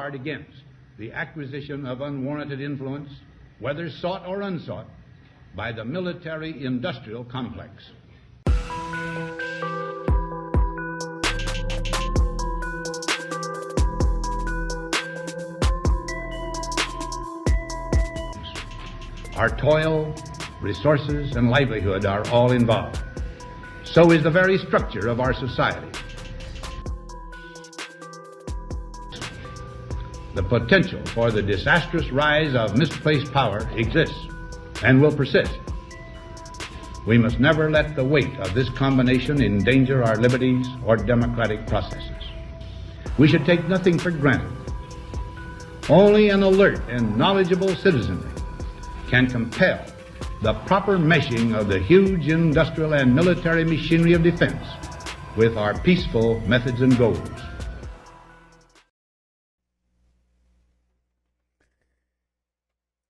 guard against the acquisition of unwarranted influence, whether sought or unsought, by the military-industrial complex. Our toil, resources, and livelihood are all involved. So is the very structure of our society. The potential for the disastrous rise of misplaced power exists and will persist. We must never let the weight of this combination endanger our liberties or democratic processes. We should take nothing for granted. Only an alert and knowledgeable citizenry can compel the proper meshing of the huge industrial and military machinery of defense with our peaceful methods and goals.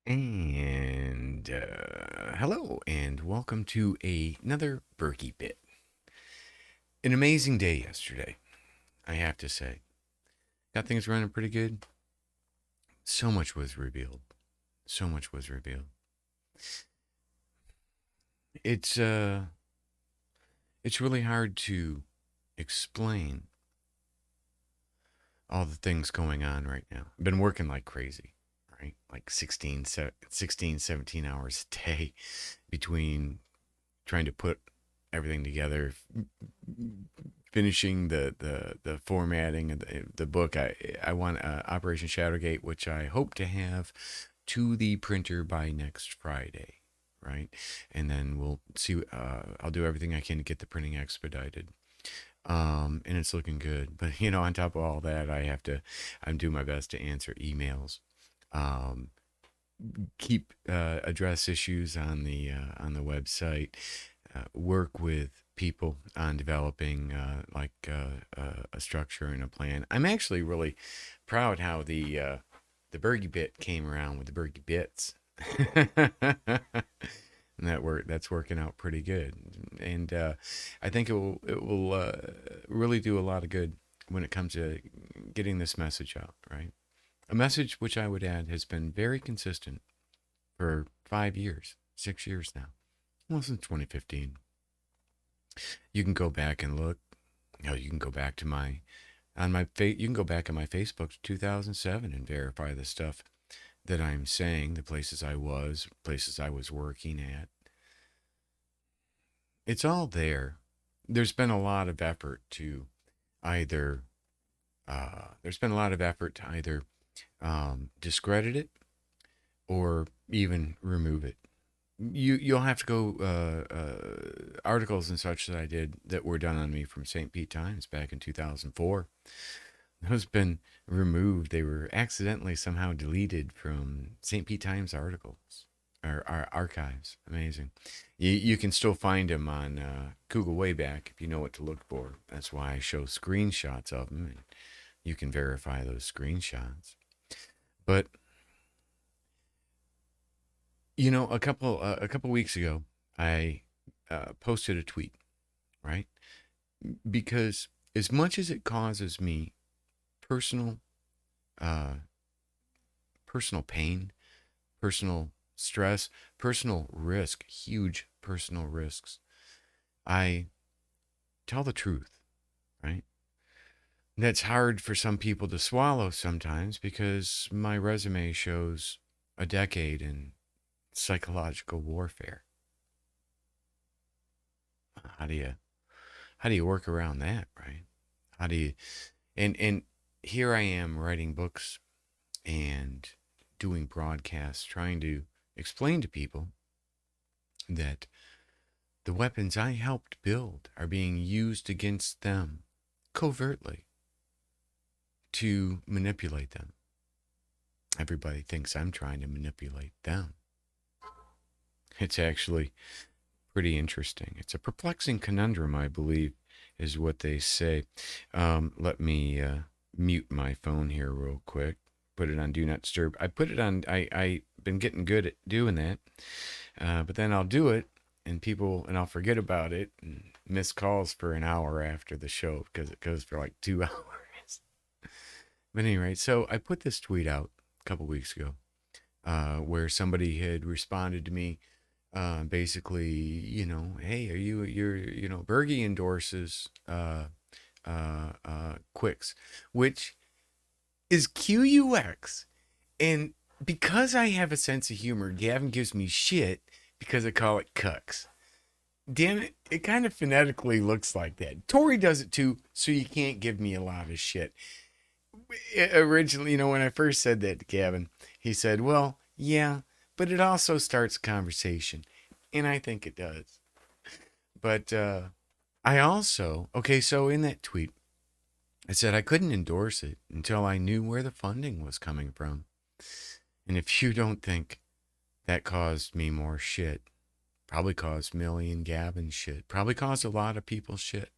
And hello, and welcome to another Bergy Bit. An amazing day yesterday, I have to say. Got things running pretty good. So much was revealed. So much was revealed. It's really hard to explain all the things going on right now. I've been working like crazy, right? Like 16, 17 hours a day between trying to put everything together, finishing the formatting of the book. I want Operation Shadowgate, which I hope to have to the printer by next Friday, right? And then we'll see. I'll do everything I can to get the printing expedited. And it's looking good. But on top of all that, I'm doing my best to answer emails, keep address issues on the website, work with people on developing a structure and a plan. I'm actually really proud how the Bergy Bit came around with the Bergy Bits. And that's working out pretty good. And I think it will really do a lot of good when it comes to getting this message out, right? A message which I would add has been very consistent for 5 years, 6 years now. Well, since 2015. You can go back and look. You can go back to you can go back on my Facebook to 2007 and verify the stuff that I'm saying, the places I was working at. It's all there. There's been a lot of effort to either discredit it or even remove it. You'll have to go articles and such that I did that were done on me from St. Pete Times back in 2004. Those been removed. They were accidentally somehow deleted from St. Pete Times articles or archives. Amazing. You can still find them on Google Wayback if you know what to look for. That's why I show screenshots of them, and you can verify those screenshots. But a couple weeks ago, I posted a tweet, right? Because as much as it causes me personal pain, personal stress, personal risk, huge personal risks, I tell the truth, right? That's hard for some people to swallow sometimes because my resume shows a decade in psychological warfare. How do you work around that, right? How do you and here I am writing books and doing broadcasts, trying to explain to people that the weapons I helped build are being used against them covertly to manipulate them. Everybody thinks I'm trying to manipulate them. It's actually pretty interesting. It's a perplexing conundrum, I believe, is what they say. Let me mute my phone here real quick. Put it on Do Not Disturb. I put it on. I've been getting good at doing that, but then I'll do it, and I'll forget about it and miss calls for an hour after the show because it goes for like 2 hours. But anyway, so I put this tweet out a couple weeks ago, where somebody had responded to me, basically, hey, Bergy endorses Quix, which is QUX. And because I have a sense of humor, Gavin gives me shit because I call it Cucks. Damn it, it kind of phonetically looks like that. Tori does it too, so you can't give me a lot of shit. Originally, when I first said that to Gavin, he said, well, yeah, but it also starts a conversation. And I think it does. But I also, okay, so in that tweet, I said I couldn't endorse it until I knew where the funding was coming from. And if you don't think that caused me more shit, probably caused Millie and Gavin shit, probably caused a lot of people shit,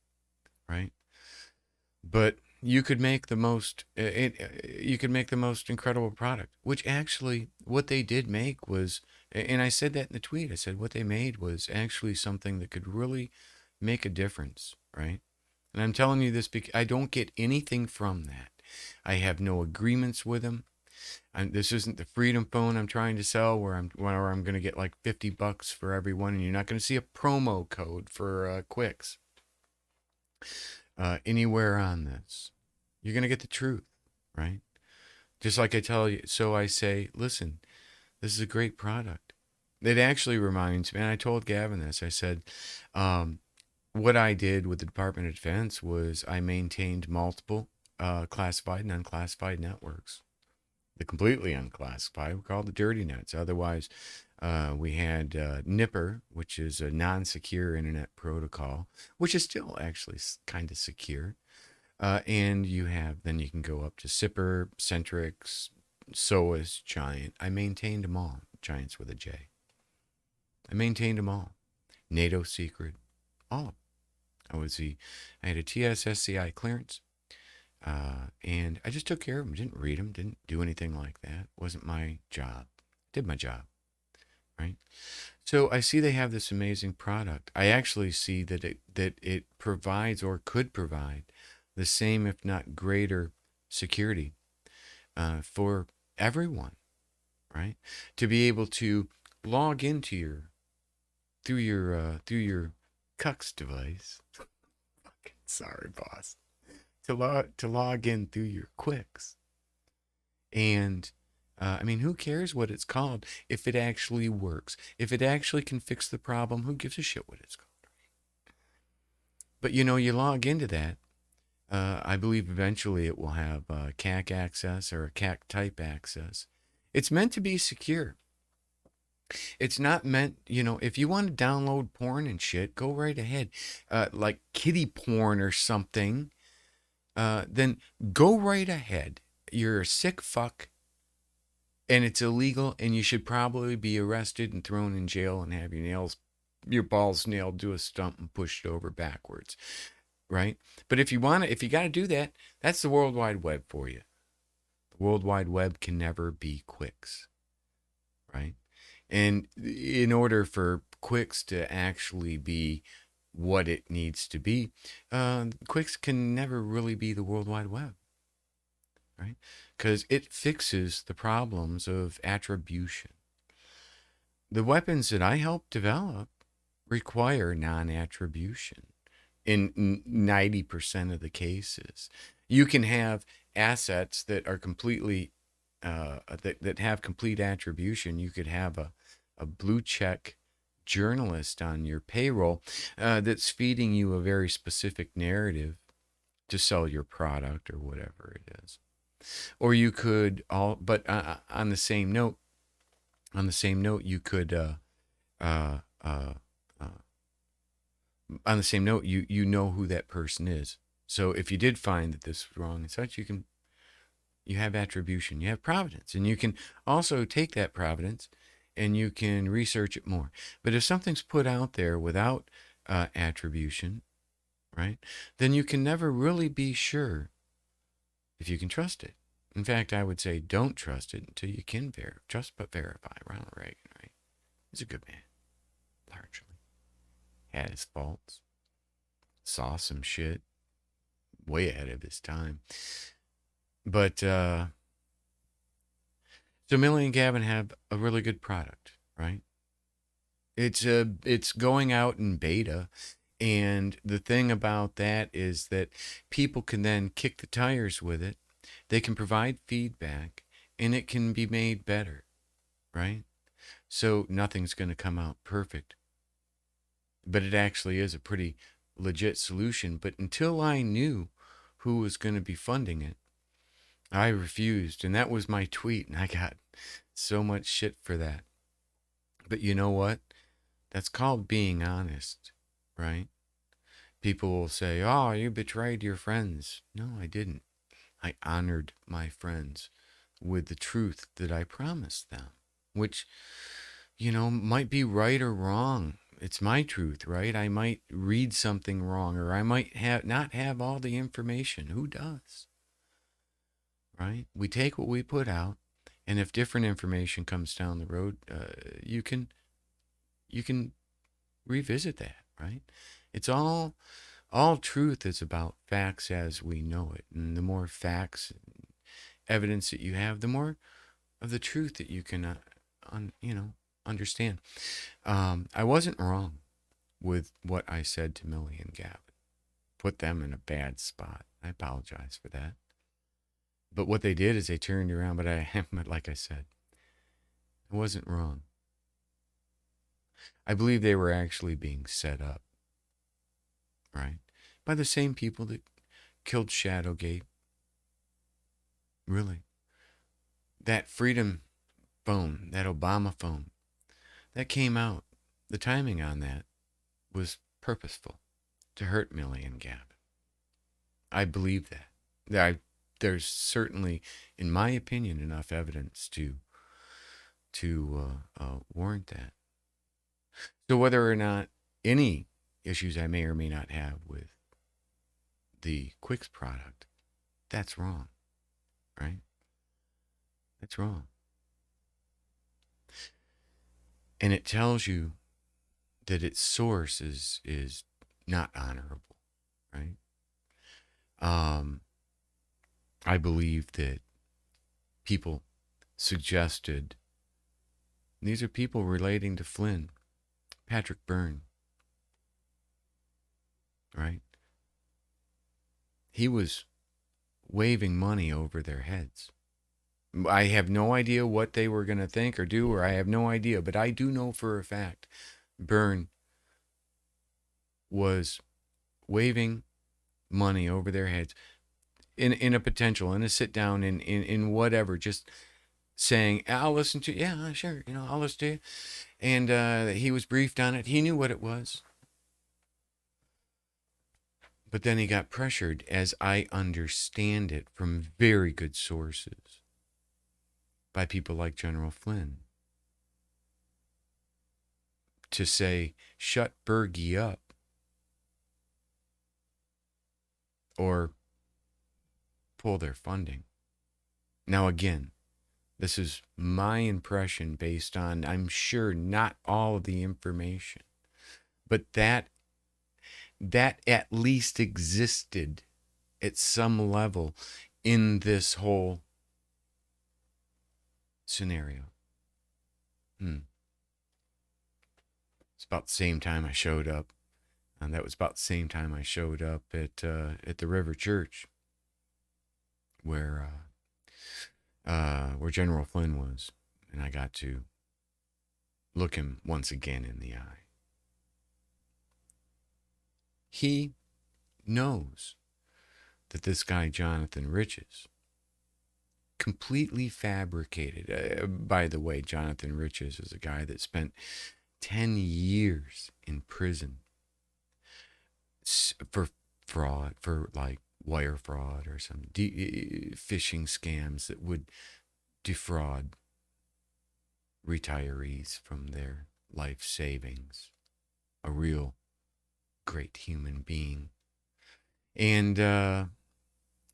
right? But you could make the most, you could make the most incredible product, which actually what they did make was, and I said that in the tweet, I said what they made was actually something that could really make a difference, right? And I'm telling you this because I don't get anything from that. I have no agreements with them. This isn't the Freedom Phone I'm trying to sell where I'm going to get like $50 for everyone, and you're not going to see a promo code for Quix anywhere on this. You're going to get the truth, right? Just like I tell you. So I say, listen, this is a great product. It actually reminds me, and I told Gavin this, I said, what I did with the Department of Defense was I maintained multiple classified and unclassified networks. The completely unclassified were called the dirty nets. Otherwise, we had Nipper, which is a non-secure internet protocol, which is still actually kind of secure. And then you can go up to Sipper, Centrix, SOAS, Giant. I maintained them all. Giants with a J. I maintained them all. NATO secret, all of them. I had a TSSCI clearance. And I just took care of them, didn't read them, didn't do anything like that. Wasn't my job. Did my job, right? So I see they have this amazing product. I actually see that it provides or could provide the same, if not greater, security for everyone, right? To be able to log into through your Cux device. Sorry, boss. To log in through your Quix. And who cares what it's called if it actually works? If it actually can fix the problem, who gives a shit what it's called? But you log into that. I believe eventually it will have CAC access or a CAC type access. It's meant to be secure. It's not meant, if you want to download porn and shit, go right ahead. Like kiddie porn or something. Then go right ahead. You're a sick fuck, and it's illegal, and you should probably be arrested and thrown in jail and have your balls nailed to a stump and pushed over backwards, right? But if you got to do that, that's the World Wide Web for you. The World Wide Web can never be Quix, right? And in order for Quix to actually be what it needs to be, Quix can never really be the World Wide Web, right? Because it fixes the problems of attribution. The weapons that I helped develop require non-attribution in 90% of the cases. You can have assets that are completely that have complete attribution. You could have a blue check journalist on your payroll that's feeding you a very specific narrative to sell your product or whatever it is. Or you could but on the same note, you could on the same note, you know who that person is. So if you did find that this was wrong and such, you have attribution, you have providence, and you can also take that providence and you can research it more. But if something's put out there without attribution, right, then you can never really be sure if you can trust it. In fact, I would say don't trust it until you can trust but verify. Ronald Reagan, right? He's a good man, largely. Had his faults. Saw some shit way ahead of his time. But so Millie and Gavin have a really good product, right? It's going out in beta, and the thing about that is that people can then kick the tires with it. They can provide feedback, and it can be made better, right? So nothing's going to come out perfect, but it actually is a pretty legit solution. But until I knew who was going to be funding it, I refused, and that was my tweet, and I got so much shit for that. But you know what? That's called being honest, right? People will say, "Oh, you betrayed your friends." No, I didn't. I honored my friends with the truth that I promised them, which, might be right or wrong. It's my truth, right? I might read something wrong, or I might not have all the information. Who does? Right? We take what we put out, and if different information comes down the road, you can revisit that, right? It's all truth is about facts as we know it, and the more facts, evidence that you have, the more of the truth that you can, understand. I wasn't wrong with what I said to Millie and Gavin. Put them in a bad spot. I apologize for that. But what they did is they turned around. But like I said, I wasn't wrong. I believe they were actually being set up, right, by the same people that killed Shadowgate. Really, that Freedom phone, that Obama phone, that came out. The timing on that was purposeful to hurt Millie and Gavin. I believe that. There's certainly, in my opinion, enough evidence to warrant that. So whether or not any issues I may or may not have with the Quix product, that's wrong, right? That's wrong. And it tells you that its source is not honorable, right? I believe that people suggested, these are people relating to Flynn, Patrick Byrne, right? He was waving money over their heads. I have no idea what they were going to think or do, or I have no idea, but I do know for a fact Byrne was waving money over their heads in a potential, in a sit down, in whatever, just saying, "I'll listen to you." Yeah, sure, I'll listen to you. And he was briefed on it. He knew what it was. But then he got pressured, as I understand it, from very good sources by people like General Flynn to say, shut Bergy up, or pull their funding. Now, again, this is my impression based on, I'm sure, not all of the information, but that at least existed at some level in this whole scenario. It's about the same time I showed up, and that was about the same time I showed up at the River Church, where General Flynn was, and I got to look him once again in the eye. He knows that this guy Jonathan Riches completely fabricated. By the way, Jonathan Riches is a guy that spent 10 years in prison for fraud, for like wire fraud or some phishing scams that would defraud retirees from their life savings. A real great human being. And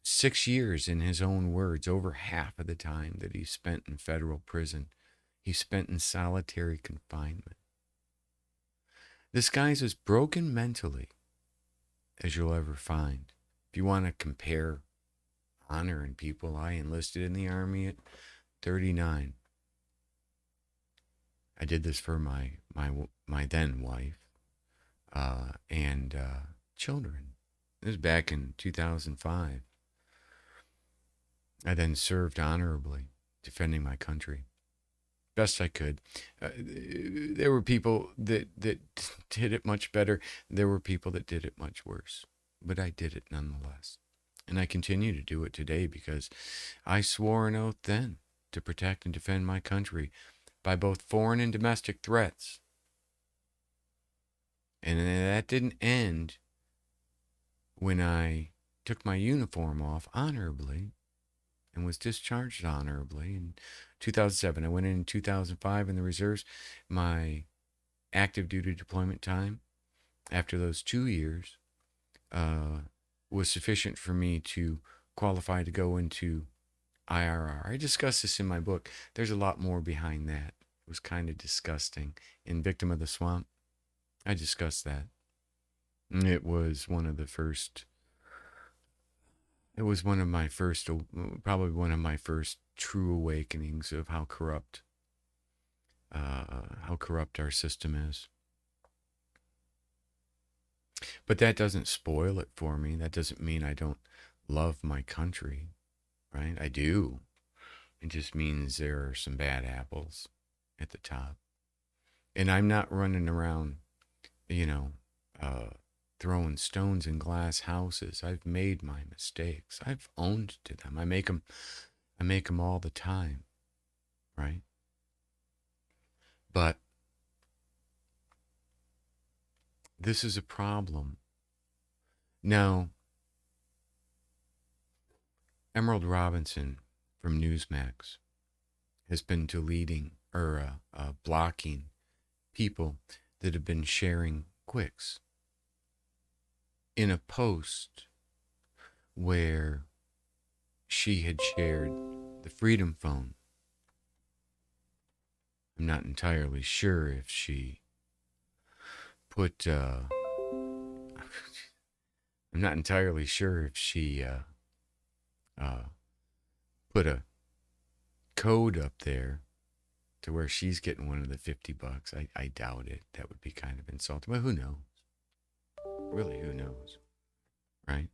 6 years, in his own words, over half of the time that he spent in federal prison, he spent in solitary confinement. This guy's as broken mentally as you'll ever find. If you want to compare honoring people. I enlisted in the Army at 39. I did this for my then wife and children. This was back in 2005. I then served honorably, defending my country best I could. There were people that did it much better. There were people that did it much worse, but I did it nonetheless. And I continue to do it today because I swore an oath then to protect and defend my country by both foreign and domestic threats. And that didn't end when I took my uniform off honorably and was discharged honorably in 2007. I went in 2005 in the reserves. My active duty deployment time after those 2 years was sufficient for me to qualify to go into IRR. I discuss this in my book. There's a lot more behind that. It was kind of disgusting. In Victim of the Swamp, I discussed that. It was one of the first. It was one of my first, probably one of my first true awakenings of how corrupt our system is. But that doesn't spoil it for me. That doesn't mean I don't love my country, right? I do. It just means there are some bad apples at the top. And I'm not running around, throwing stones in glass houses. I've made my mistakes. I've owned to them. I make them all the time, right? But this is a problem. Now, Emerald Robinson from Newsmax has been deleting or blocking people that have been sharing Quix in a post where she had shared the Freedom Phone. I'm not entirely sure if she put I'm not entirely sure if she put a code up there to where she's getting one of the $50. I doubt it. That would be kind of insulting, but who knows? Really, who knows? Right?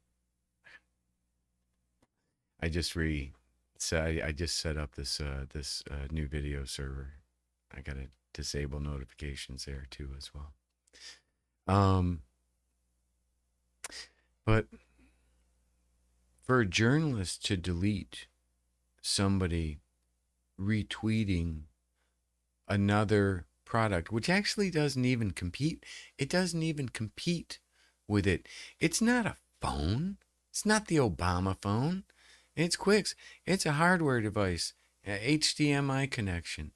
I just set up this new video server. I gotta disable notifications there too as well. But for a journalist to delete somebody retweeting another product, which actually doesn't even compete, with it. It's not a phone. It's not the Obama phone. It's Quix. It's a hardware device, a HDMI connection.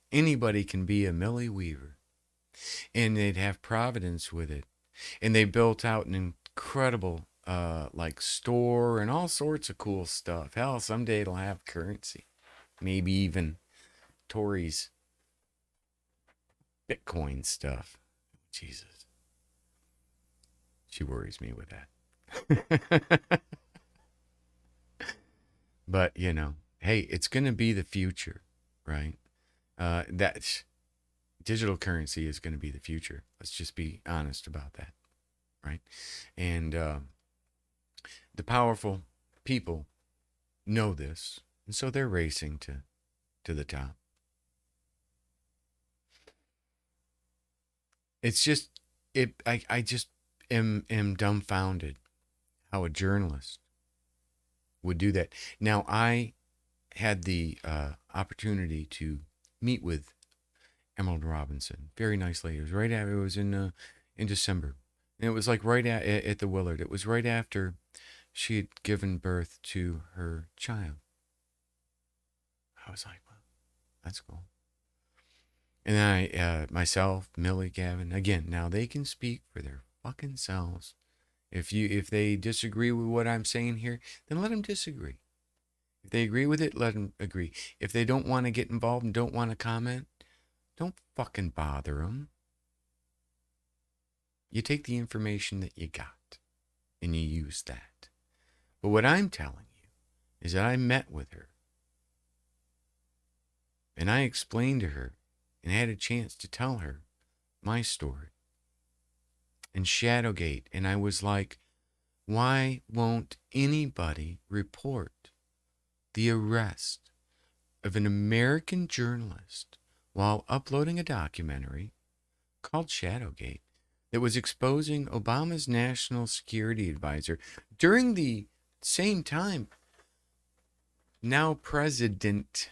Anybody can be a Millie Weaver. And they'd have Providence with it. And they built out an incredible store and all sorts of cool stuff. Hell, someday it'll have currency. Maybe even Tory's Bitcoin stuff. Jesus. She worries me with that. But, hey, it's going to be the future, right? That digital currency is going to be the future. Let's just be honest about that, right? And the powerful people know this, and so they're racing to the top. It's just, I just am dumbfounded how a journalist would do that. Now, I had the opportunity to meet with Emerald Robinson. Very nice lady. It was in December. And it was like right at the Willard. It was right after she had given birth to her child. I was like, well, that's cool. And then I, myself, Millie, Gavin, again, now they can speak for their fucking selves. If they disagree with what I'm saying here, then let them disagree. If they agree with it, let them agree. If they don't want to get involved and don't want to comment, don't fucking bother them. You take the information that you got and you use that. But what I'm telling you is that I met with her and I explained to her and had a chance to tell her my story and Shadowgate. And I was like, why won't anybody report the arrest of an American journalist while uploading a documentary called Shadowgate that was exposing Obama's national security advisor during the same time now President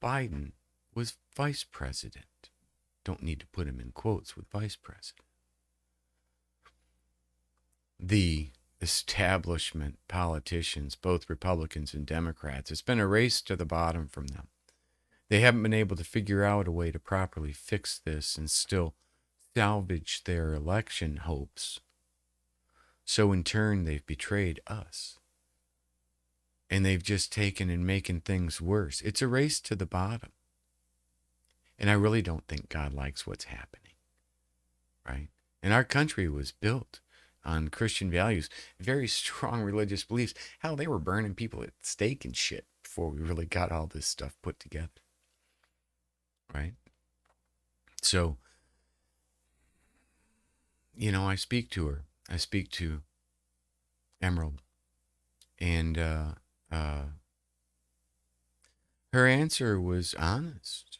Biden was vice president. Don't need to put him in quotes with vice president. The establishment politicians, both Republicans and Democrats, it's been a race to the bottom from them. They haven't been able to figure out a way to properly fix this and still salvage their election hopes. So in turn, they've betrayed us. And they've just taken and making things worse. It's a race to the bottom. And I really don't think God likes what's happening. Right? And our country was built on Christian values, very strong religious beliefs. Hell, they were burning people at stake and shit before we really got all this stuff put together. Right? So, you know, I speak to her. I speak to Emerald. And her answer was honest.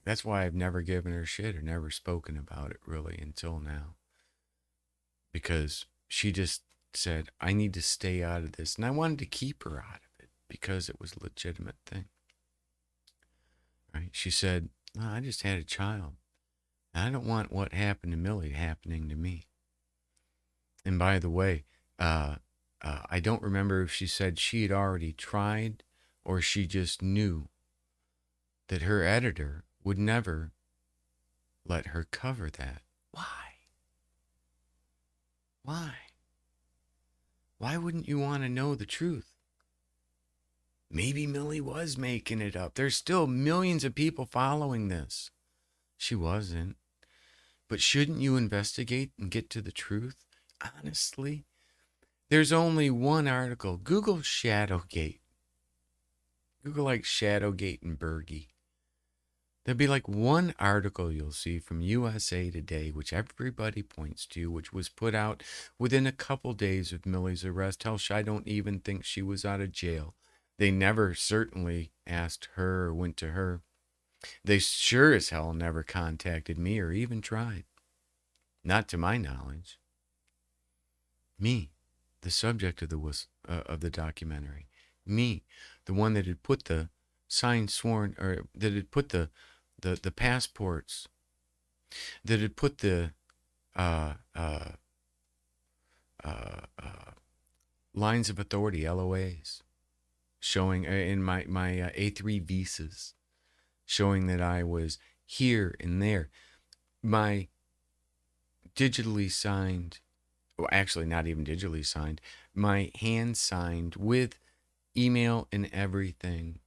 That's why I've never given her shit or never spoken about it really until now. Because she just said, I need to stay out of this. And I wanted to keep her out of it because it was a legitimate thing. Right? She said, oh, I just had a child. I don't want what happened to Millie happening to me. And by the way, I don't remember if she said she had already tried or she just knew that her editor would never let her cover that. Why? Why? Why wouldn't you want to know the truth? Maybe Millie was making it up. There's still millions of people following this. She wasn't. But shouldn't you investigate and get to the truth? Honestly, there's only one article. Google Shadowgate. Google like Shadowgate and Bergy. There'll be like one article you'll see from USA Today, which everybody points to, which was put out within a couple days of Millie's arrest. Hell, I don't even think she was out of jail. They never certainly asked her or went to her. They sure as hell never contacted me or even tried. Not to my knowledge. Me, the subject of the documentary. Me, the one that had put the signed sworn, or that had put the passports, that had put the lines of authority, LOAs, showing in my A3 visas, showing that I was here and there. My digitally signed, well, actually not even digitally signed, my hand signed with email and everything,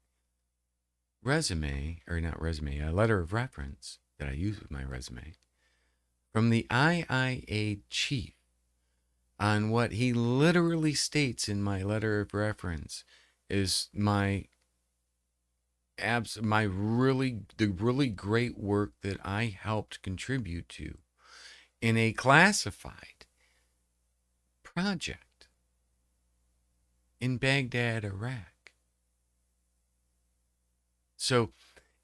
resume, or not resume, a letter of reference that I use with my resume, from the IIA chief on what he literally states in my letter of reference is the really great work that I helped contribute to in a classified project in Baghdad, Iraq. So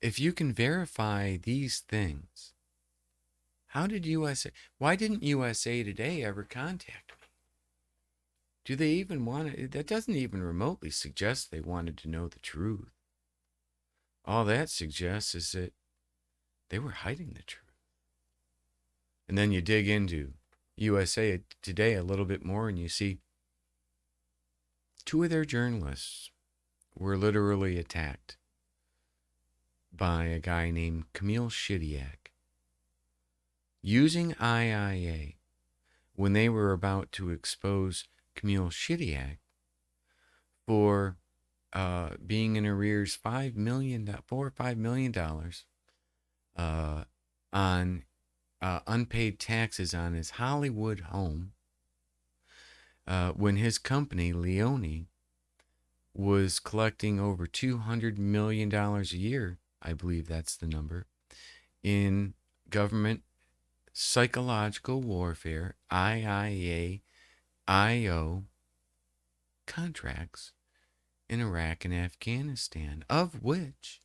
if you can verify these things, why didn't USA Today ever contact me? Do they even want to? That doesn't even remotely suggest they wanted to know the truth. All that suggests is that they were hiding the truth. And then you dig into USA Today a little bit more and you see two of their journalists were literally attacked by a guy named Camille Shidiak using IIA when they were about to expose Camille Shidiak for being in arrears $4 or $5 million on unpaid taxes on his Hollywood home, when his company, Leone, was collecting over $200 million a year, I believe that's the number, in government psychological warfare, IIA, IO contracts in Iraq and Afghanistan, of which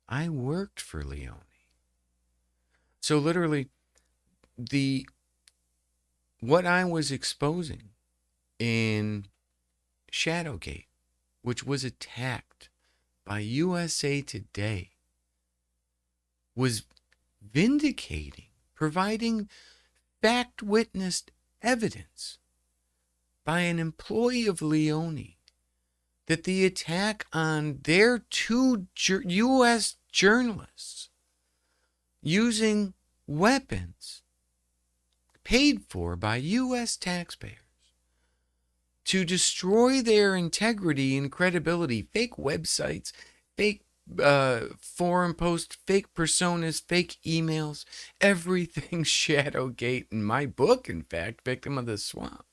I worked for Leone. So literally, what I was exposing in Shadowgate, which was attacked by USA Today, was vindicating, providing fact-witnessed evidence by an employee of Leone that the attack on their two U.S. journalists using weapons paid for by U.S. taxpayers to destroy their integrity and credibility, fake websites, fake forum posts, fake personas, fake emails, everything Shadowgate, in my book, in fact, Victim of the Swamp,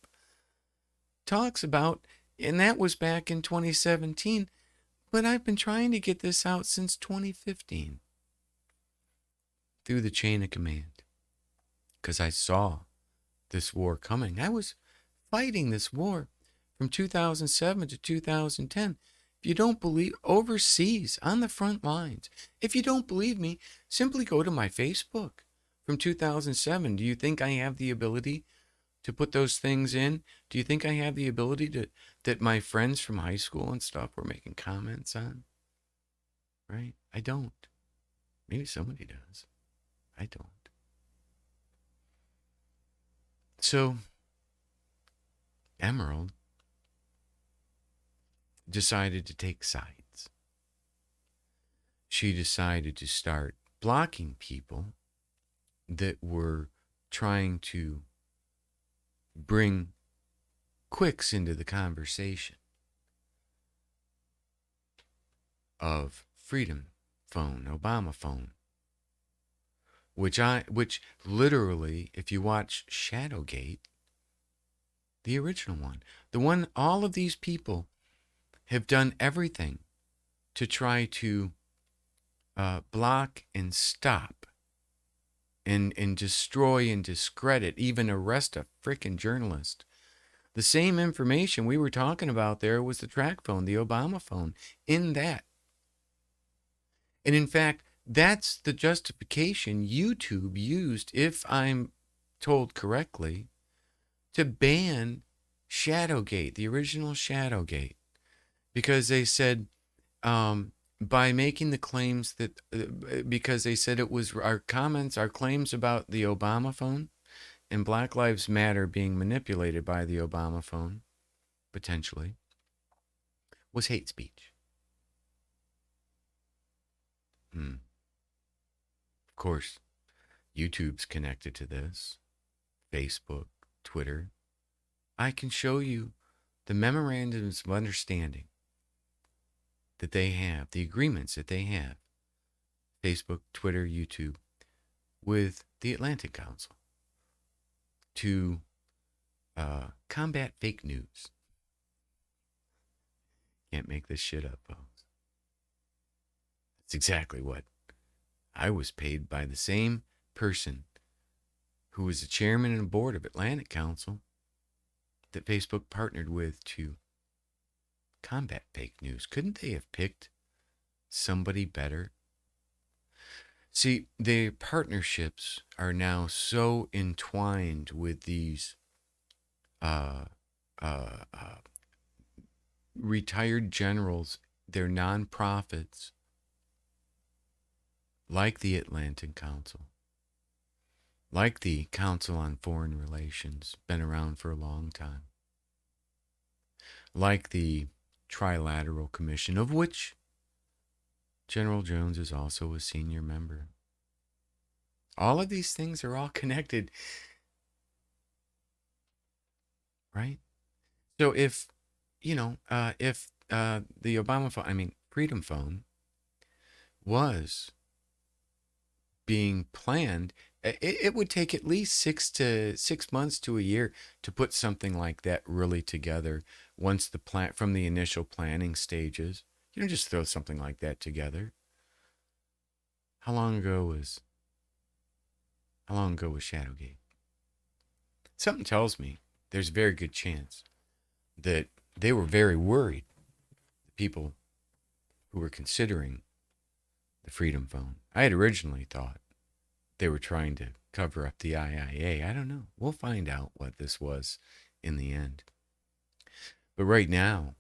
talks about. And that was back in 2017, but I've been trying to get this out since 2015 through the chain of command, because I saw this war coming. I was fighting this war from 2007 to 2010. If you don't believe, overseas on the front lines, if you don't believe me, simply go to my Facebook from 2007. Do you think I have the ability to put those things in? Do you think I have the ability that my friends from high school and stuff were making comments on? Right? I don't. Maybe somebody does. I don't. So, Emerald decided to take sides. She decided to start blocking people that were trying to bring Quix into the conversation of Freedom Phone, Obama Phone, which literally, if you watch Shadowgate, the original one, the one all of these people have done everything to try to block and stop and destroy and discredit, even arrest a freaking journalist. The same information we were talking about there was the track phone, the Obama phone, in that. And in fact, that's the justification YouTube used, if I'm told correctly, to ban Shadowgate, the original Shadowgate, because they said, by making the claims that, because they said it was our claims about the Obama phone and Black Lives Matter being manipulated by the Obama phone, potentially, was hate speech. Of course, YouTube's connected to this, Facebook, Twitter. I can show you the memorandums of understanding that they have, the agreements that they have, Facebook, Twitter, YouTube, with the Atlantic Council to combat fake news. Can't make this shit up, folks. That's exactly what I was paid by, the same person who was the chairman and board of Atlantic Council that Facebook partnered with to combat fake news. Couldn't they have picked somebody better? See, the partnerships are now so entwined with these retired generals, their nonprofits, like the Atlantic Council, like the Council on Foreign Relations, been around for a long time, like the Trilateral Commission, of which General Jones is also a senior member. All of these things are all connected, right? So if, if the Obama phone, Freedom Phone, was being planned It would take at least 6 months to a year to put something like that really together. Once the plan from the initial planning stages, you don't just throw something like that together. How long ago was Shadowgate? Something tells me there's a very good chance that they were very worried, the people who were considering the Freedom Phone. I had originally thought they were trying to cover up the IIA. I don't know. We'll find out what this was in the end. But right now,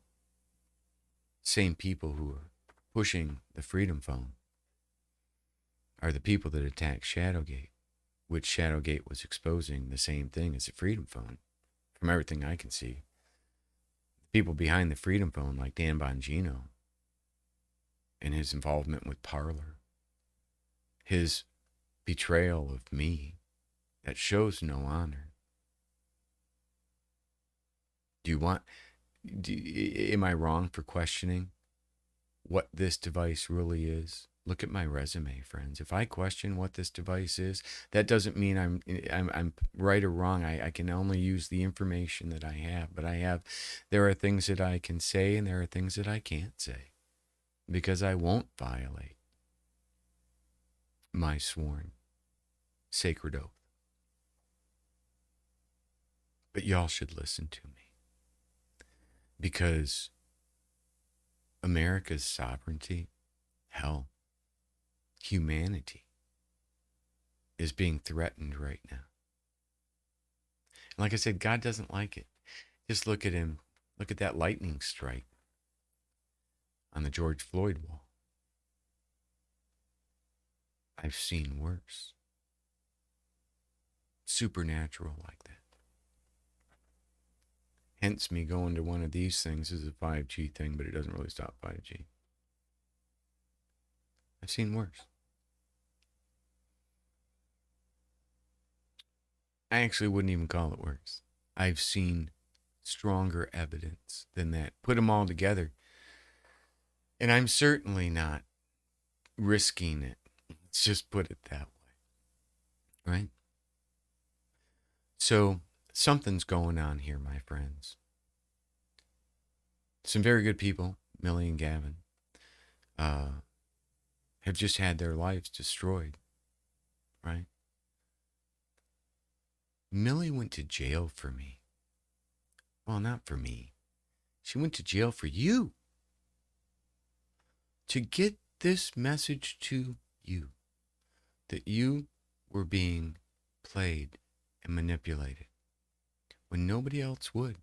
same people who are pushing the Freedom Phone are the people that attacked Shadowgate, which Shadowgate was exposing the same thing as the Freedom Phone, from everything I can see. The people behind the Freedom Phone, like Dan Bongino, and his involvement with Parler, his betrayal of me, that shows no honor. Am I wrong for questioning what this device really is? Look at my resume, friends. If I question what this device is, that doesn't mean I'm right or wrong. I can only use the information that I have. But there are things that I can say and there are things that I can't say, because I won't violate my sworn sacred oath. But y'all should listen to me, because America's sovereignty, hell, humanity is being threatened right now. And like I said, God doesn't like it. Just look at him. Look at that lightning strike on the George Floyd wall. I've seen worse. Supernatural like that. Hence me going to one of these things is a 5G thing, but it doesn't really stop 5G. I've seen worse. I actually wouldn't even call it worse. I've seen stronger evidence than that. Put them all together. And I'm certainly not risking it. Let's just put it that way. Right? So something's going on here, my friends. Some very good people, Millie and Gavin, have just had their lives destroyed. Right? Millie went to jail for me. Well, not for me. She went to jail for you. To get this message to you, that you were being played and manipulated when nobody else would.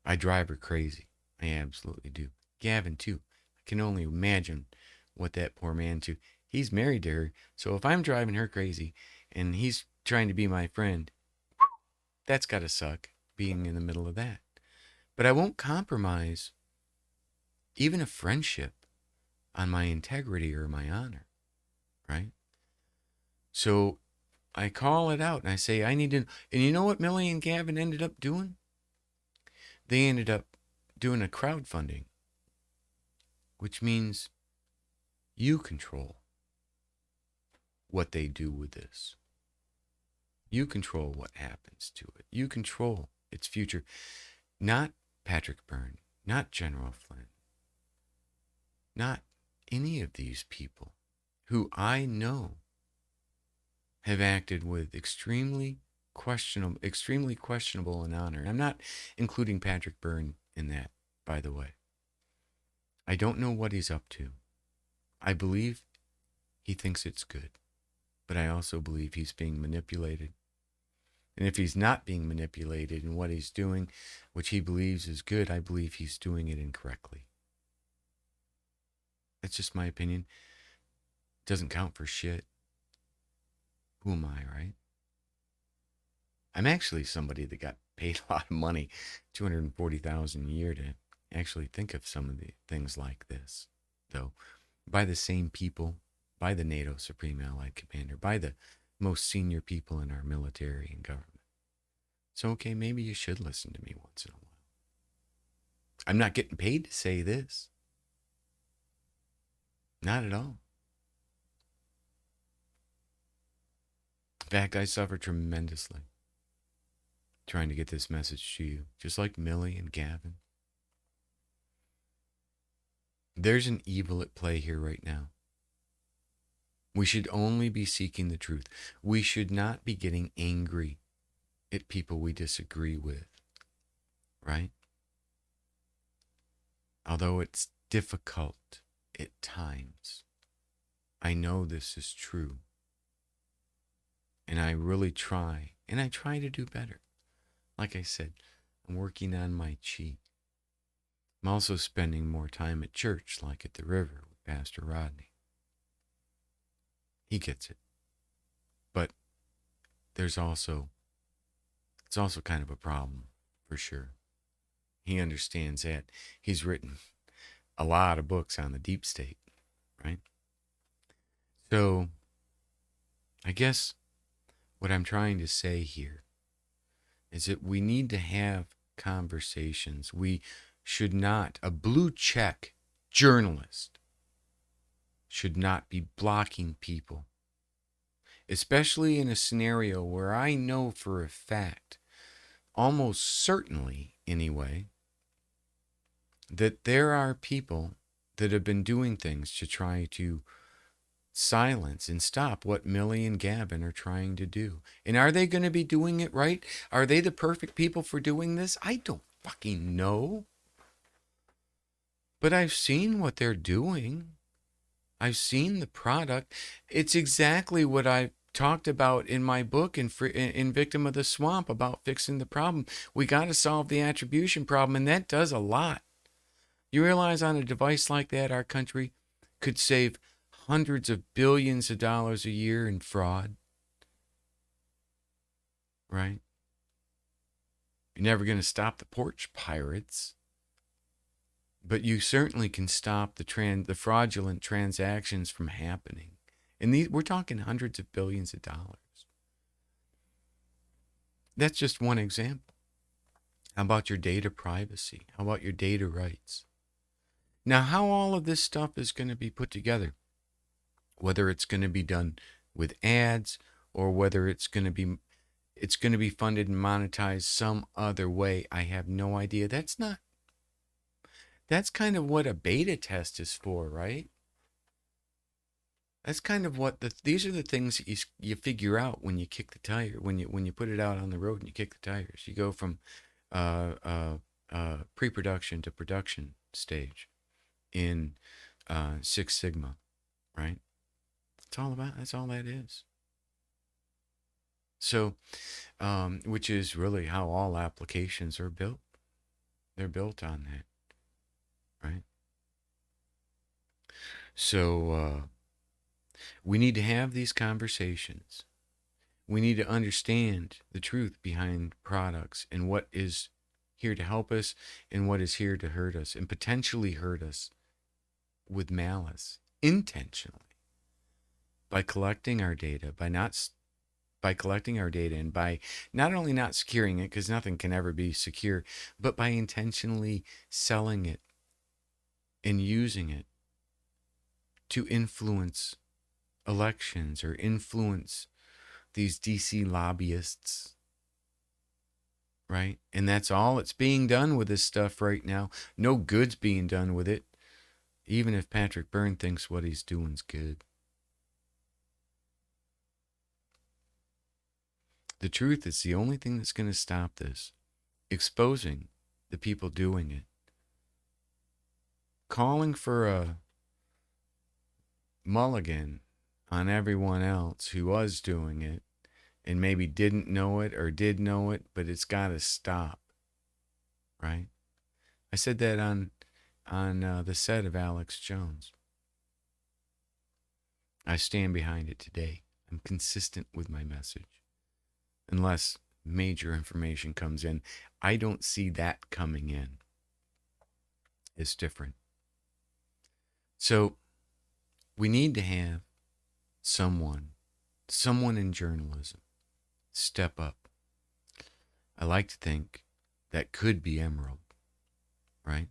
I drive her crazy. I absolutely do. Gavin, too. I can only imagine what that poor man, too. He's married to her, so if I'm driving her crazy and he's trying to be my friend, that's got to suck, being in the middle of that. But I won't compromise even a friendship on my integrity or my honor, right? So I call it out and I say, I need to. And you know what Millie and Gavin ended up doing? They ended up doing a crowdfunding, which means you control what they do with this. You control what happens to it. You control its future. Not Patrick Byrne, not General Flynn, not any of these people who I know have acted with extremely questionable in honor. I'm not including Patrick Byrne in that, by the way. I don't know what he's up to. I believe he thinks it's good, but I also believe he's being manipulated. And if he's not being manipulated in what he's doing, which he believes is good, I believe he's doing it incorrectly. That's just my opinion. Doesn't count for shit. Who am I, right? I'm actually somebody that got paid a lot of money, $240,000 a year, to actually think of some of the things like this, though, by the same people, by the NATO Supreme Allied Commander, by the most senior people in our military and government. So, okay, maybe you should listen to me once in a while. I'm not getting paid to say this. Not at all. In fact, I suffer tremendously trying to get this message to you, just like Millie and Gavin. There's an evil at play here right now. We should only be seeking the truth. We should not be getting angry at people we disagree with, right? Although it's difficult at times. I know this is true. And I really try, and I try to do better. Like I said, I'm working on my chi. I'm also spending more time at church, like at the river with Pastor Rodney. He gets it. But it's also kind of a problem, for sure. He understands that. He's written a lot of books on the deep state, right? So, I guess what I'm trying to say here is that we need to have conversations. We should not, a blue check journalist should not be blocking people, especially in a scenario where I know for a fact, almost certainly anyway, that there are people that have been doing things to try to silence and stop what Millie and Gavin are trying to do. And are they going to be doing it right? Are they the perfect people for doing this? I don't fucking know. But I've seen what they're doing. I've seen the product. It's exactly what I talked about in my book in Victim of the Swamp about fixing the problem. We got to solve the attribution problem, and that does a lot. You realize on a device like that, our country could save hundreds of billions of dollars a year in fraud, right? You're never going to stop the porch pirates, but you certainly can stop the fraudulent transactions from happening. And we're talking hundreds of billions of dollars. That's just one example. How about your data privacy? How about your data rights? Now, how all of this stuff is going to be put together, whether it's going to be done with ads or whether it's going to be funded and monetized some other way, I have no idea. That's kind of what a beta test is for, right? That's kind of what these are the things that you figure out when you kick the tire, when you put it out on the road and you kick the tires. You go from pre-production to production stage in Six Sigma, right? That's all that is. So, which is really how all applications are built. They're built on that, right? So, we need to have these conversations. We need to understand the truth behind products and what is here to help us and what is here to hurt us and potentially hurt us with malice, intentionally, by collecting our data, by collecting our data and by not only not securing it, because nothing can ever be secure, but by intentionally selling it and using it to influence elections or influence these DC lobbyists, right? And that's all that's being done with this stuff right now. No good's being done with it, even if Patrick Byrne thinks what he's doing's good. The truth is the only thing that's going to stop this. Exposing the people doing it. Calling for a mulligan on everyone else who was doing it and maybe didn't know it or did know it, but it's got to stop, right? I said that on the set of Alex Jones. I stand behind it today. I'm consistent with my message. Unless major information comes in. I don't see that coming in. It's different. So we need to have someone in journalism step up. I like to think that could be Emerald, right?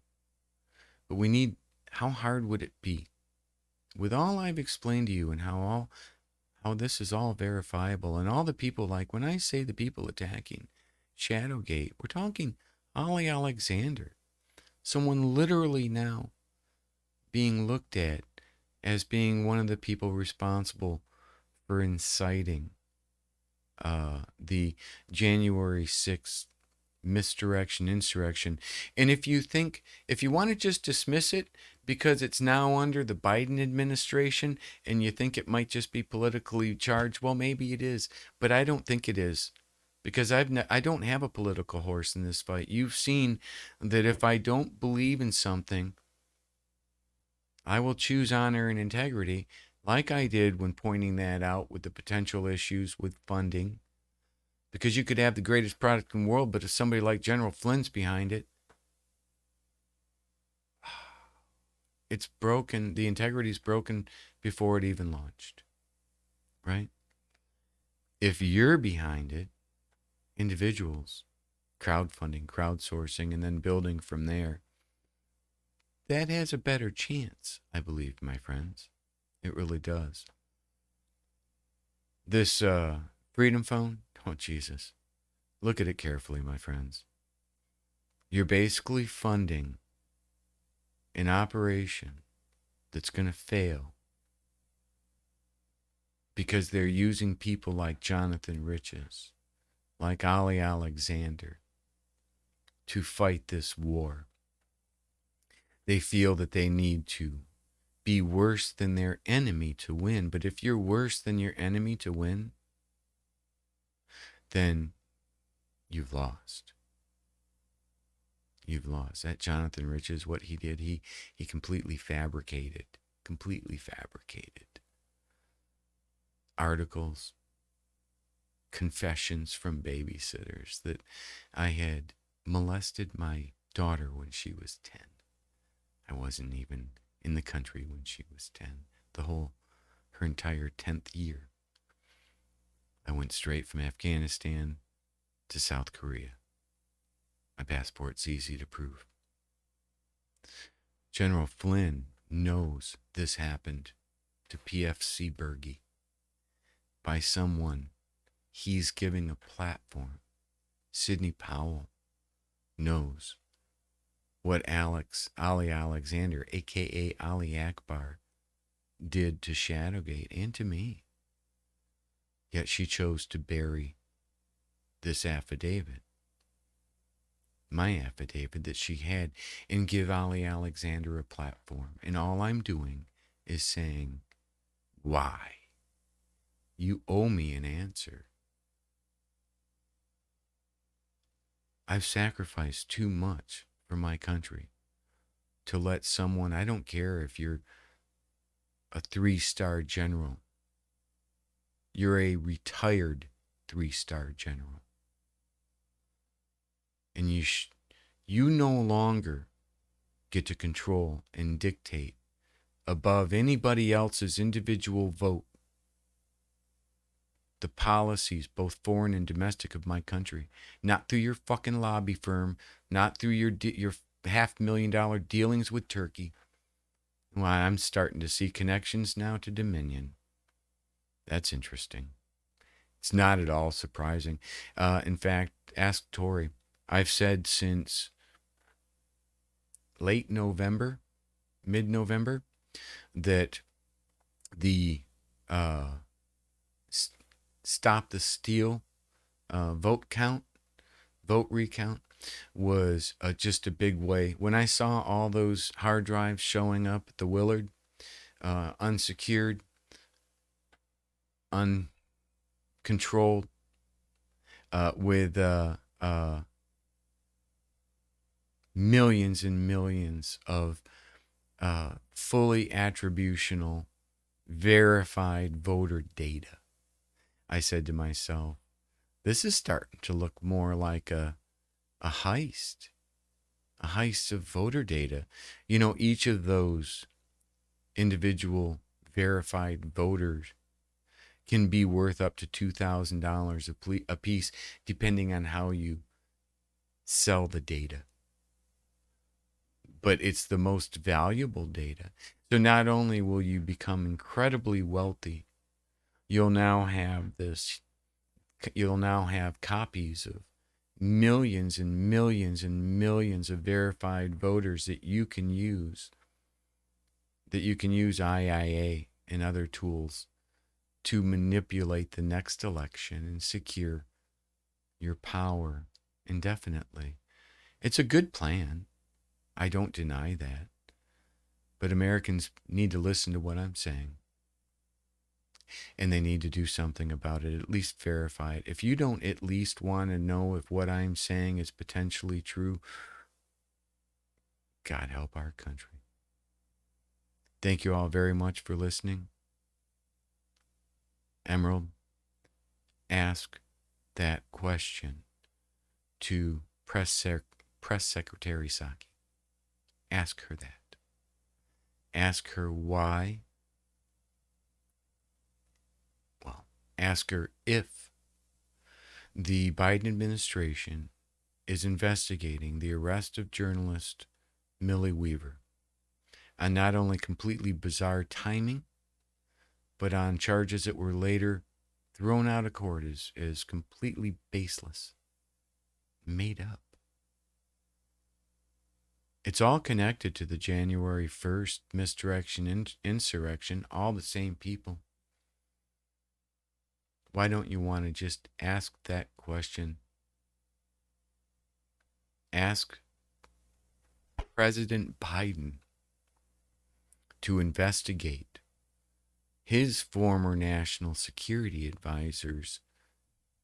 But how hard would it be? With all I've explained to you and how how this is all verifiable. And all the people, like when I say the people attacking Shadowgate, we're talking Ollie Alexander, someone literally now being looked at as being one of the people responsible for inciting the January 6th misdirection, insurrection. And if you want to just dismiss it because it's now under the Biden administration and you think it might just be politically charged, well, maybe it is, but I don't think it is, because I don't have a political horse in this fight. You've seen that if I don't believe in something, I will choose honor and integrity, like I did when pointing that out with the potential issues with funding. Because you could have the greatest product in the world, but if somebody like General Flynn's behind it, it's broken. The integrity is broken before it even launched, right? If you're behind it, individuals, crowdfunding, crowdsourcing, and then building from there, that has a better chance, I believe, my friends. It really does. This Freedom Phone, oh, Jesus. Look at it carefully, my friends. You're basically funding an operation that's going to fail because they're using people like Jonathan Riches, like Ollie Alexander, to fight this war. They feel that they need to be worse than their enemy to win. But if you're worse than your enemy to win, then you've lost. You've lost. That Jonathan Riches, what he did, he completely fabricated articles, confessions from babysitters that I had molested my daughter when she was 10. I wasn't even in the country when she was 10. Her entire 10th year. I went straight from Afghanistan to South Korea. My passport's easy to prove. General Flynn knows this happened to PFC Bergy by someone he's giving a platform. Sidney Powell knows what Ali Alexander, a.k.a. Ali Akbar, did to Shadowgate and to me. Yet she chose to bury this affidavit, my affidavit that she had, and give Ali Alexander a platform. And all I'm doing is saying, why? You owe me an answer. I've sacrificed too much for my country to let someone, I don't care if you're a 3-star general, you're a retired 3-star general, and you no longer get to control and dictate above anybody else's individual vote the policies, both foreign and domestic, of my country. Not through your fucking lobby firm, not through your $500,000 dealings with Turkey. Well, I'm starting to see connections now to Dominion. That's interesting. It's not at all surprising. In fact, ask Tory. I've said since late November, mid-November, that the Stop the Steal vote recount was just a big way. When I saw all those hard drives showing up at the Willard, unsecured, uncontrolled, with millions and millions of fully attributional, verified voter data, I said to myself, this is starting to look more like a heist of voter data. You know, each of those individual verified voters can be worth up to $2,000 a piece, depending on how you sell the data. But it's the most valuable data. So not only will you become incredibly wealthy you'll now have this, you'll now have copies of millions and millions and millions of verified voters that you can use, IIA and other tools to manipulate the next election and secure your power indefinitely. It's a good plan. I don't deny that. But Americans need to listen to what I'm saying. And they need to do something about it, at least verify it. If you don't at least want to know if what I'm saying is potentially true, God help our country. Thank you all very much for listening. Emerald, ask that question to Press Secretary Psaki. Ask her that. Ask her why. Well, ask her if the Biden administration is investigating the arrest of journalist Millie Weaver on not only completely bizarre timing, but on charges that were later thrown out of court as completely baseless, made up. It's all connected to the January 1st misdirection insurrection, all the same people. Why don't you want to just ask that question? Ask President Biden to investigate his former national security advisor's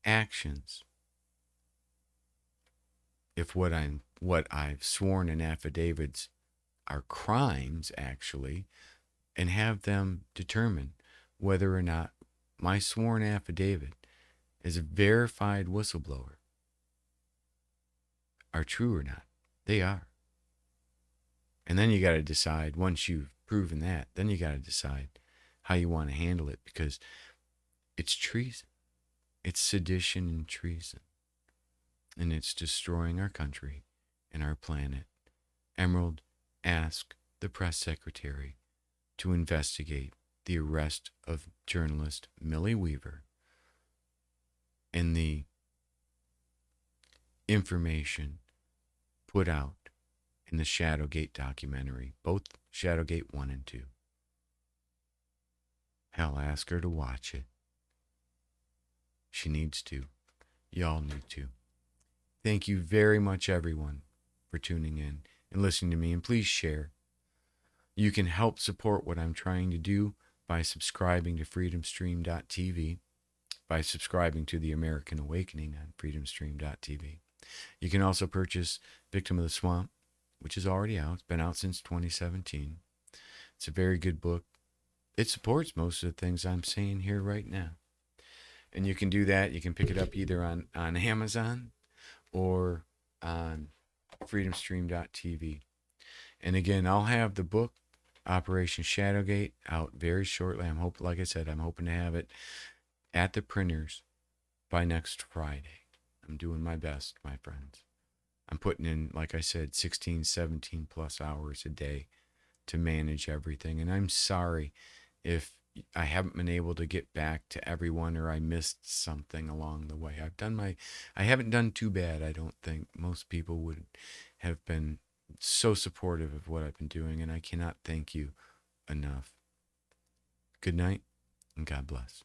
actions. If what I've sworn in affidavits are crimes, actually, and have them determine whether or not my sworn affidavit as a verified whistleblower are true or not. They are. And then you got to decide, once you've proven that, then you got to decide how you want to handle it, because it's treason. It's sedition and treason. And it's destroying our country and our planet. Emerald, ask the press secretary to investigate the arrest of journalist Millie Weaver and the information put out in the Shadowgate documentary, both Shadowgate 1 and 2. Hell, ask her to watch it. She needs to. Y'all need to. Thank you very much, everyone, for tuning in and listening to me. And please share. You can help support what I'm trying to do by subscribing to freedomstream.tv, by subscribing to The American Awakening on freedomstream.tv. You can also purchase Victim of the Swamp, which is already out. It's been out since 2017. It's a very good book. It supports most of the things I'm saying here right now. And you can do that. You can pick it up either on Amazon or on freedomstream.tv. And again, I'll have the book Operation Shadowgate out very shortly. Like I said, I'm hoping to have it at the printers by next Friday. I'm doing my best, my friends. I'm putting in, like I said, 16, 17 plus hours a day to manage everything. And I'm sorry if I haven't been able to get back to everyone or I missed something along the way. I haven't done too bad, I don't think. Most people would have been so supportive of what I've been doing, and I cannot thank you enough. Good night, and God bless.